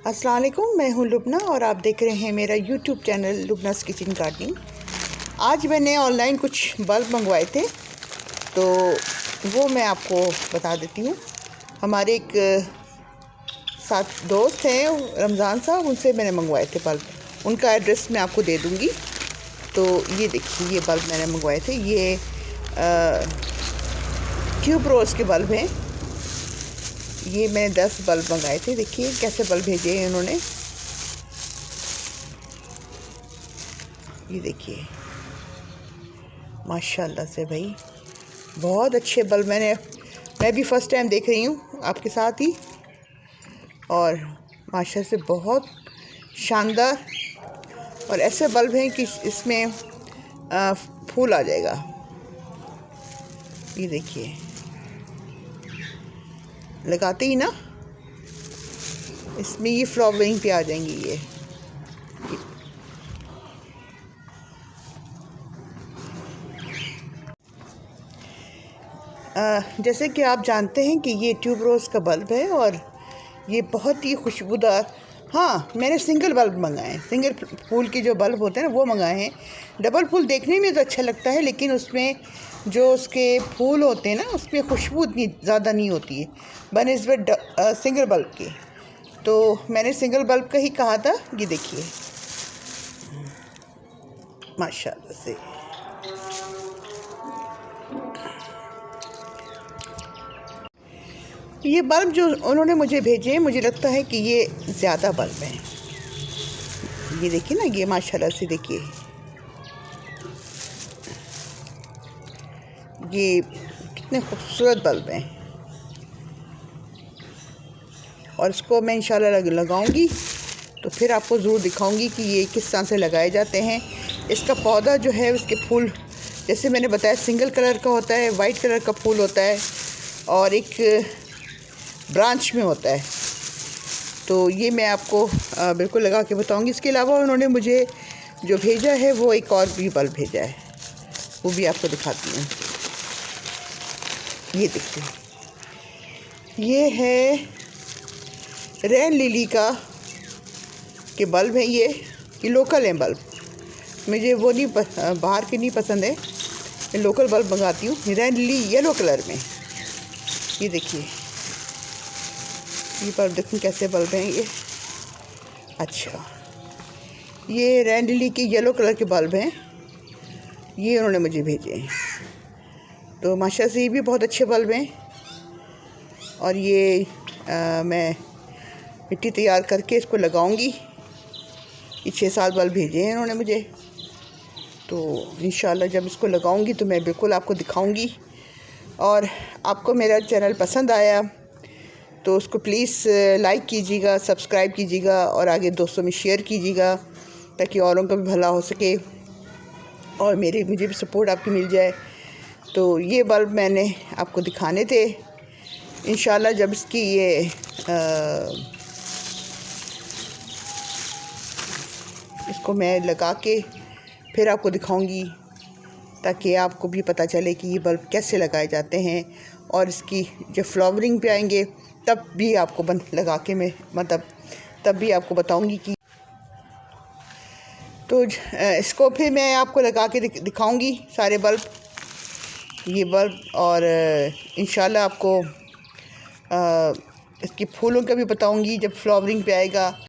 अस्सलाम वालेकुम, मैं हूं लुबना और आप देख रहे हैं मेरा यूट्यूब चैनल लुबनास किचन गार्डनिंग। आज मैंने ऑनलाइन कुछ बल्ब मंगवाए थे तो वो मैं आपको बता देती हूँ। हमारे एक साथ दोस्त हैं रमज़ान साहब, उनसे मैंने मंगवाए थे बल्ब। उनका एड्रेस मैं आपको दे दूँगी। तो ये देखिए, ये बल्ब मैंने मंगवाए थे। ये ट्यूब रोज़ के बल्ब हैं। ये मैंने 10 बल्ब मंगाए थे। देखिए कैसे बल्ब भेजे हैं उन्होंने। ये देखिए माशाल्लाह से भाई, बहुत अच्छे बल्ब। मैं भी फ़र्स्ट टाइम देख रही हूँ आपके साथ ही, और माशाल्लाह से बहुत शानदार। और ऐसे बल्ब हैं कि इसमें फूल आ जाएगा। ये देखिए, लगाते ही ना इसमें ये फ्लावरिंग पे आ जाएंगी। ये जैसे कि आप जानते हैं कि ये ट्यूब रोज़ का बल्ब है और ये बहुत ही खुशबूदार। हाँ, मैंने सिंगल बल्ब मंगाए हैं। सिंगल फूल के जो बल्ब होते हैं ना वो मंगाए हैं। डबल फूल देखने में तो अच्छा लगता है, लेकिन उसमें जो उसके फूल होते हैं ना उसमें खुशबू इतनी ज़्यादा नहीं होती है बनिस्बत सिंगल बल्ब के। तो मैंने सिंगल बल्ब का ही कहा था। ये देखिए माशाल्लाह से। ये बल्ब जो उन्होंने मुझे भेजे, मुझे लगता है कि ये ज़्यादा बल्ब हैं। ये देखिए ना, ये माशाल्लाह से देखिए, ये कितने खूबसूरत बल्ब हैं। और इसको मैं इंशाल्लाह लगाऊंगी तो फिर आपको ज़रूर दिखाऊंगी कि ये किस तरह से लगाए जाते हैं। इसका पौधा जो है, उसके फूल जैसे मैंने बताया सिंगल कलर का होता है, वाइट कलर का फूल होता है और एक ब्रांच में होता है। तो ये मैं आपको बिल्कुल लगा के बताऊंगी। इसके अलावा उन्होंने मुझे जो भेजा है वो एक और भी बल्ब भेजा है, वो भी आपको दिखाती हूँ। ये देखिए, ये है रेन लिली का के बल्ब है। ये लोकल हैं बल्ब। मुझे वो नहीं बाहर के नहीं पसंद है, मैं लोकल बल्ब मंगाती हूँ। रेन लिली येलो कलर में। ये देखिए, ये बल्ब देखिए कैसे बल्ब हैं ये। अच्छा, ये रेन लिली के येलो कलर के बल्ब हैं, ये उन्होंने मुझे भेजे हैं। तो माशाल्लाह से ये भी बहुत अच्छे बल्ब हैं। और ये मैं मिट्टी तैयार करके इसको लगाऊंगी। ये 6-7 बल्ब भेजे हैं उन्होंने मुझे। तो इंशाल्लाह जब इसको लगाऊंगी तो मैं बिल्कुल आपको दिखाऊंगी। और आपको मेरा चैनल पसंद आया तो उसको प्लीज़ लाइक कीजिएगा, सब्सक्राइब कीजिएगा और आगे दोस्तों में शेयर कीजिएगा, ताकि औरों का भी भला हो सके और मुझे भी सपोर्ट आपकी मिल जाए। तो ये बल्ब मैंने आपको दिखाने थे। इंशाल्लाह जब इसकी इसको मैं लगा के फिर आपको दिखाऊंगी, ताकि आपको भी पता चले कि ये बल्ब कैसे लगाए जाते हैं। और इसकी जब फ्लावरिंग पे आएंगे तब भी आपको लगा के मैं तब भी आपको बताऊंगी कि तो इसको फिर मैं आपको लगा के दिखाऊंगी सारे बल्ब, ये बल्ब। और इंशाल्लाह आपको इसकी फूलों का भी बताऊंगी जब फ्लावरिंग पे आएगा।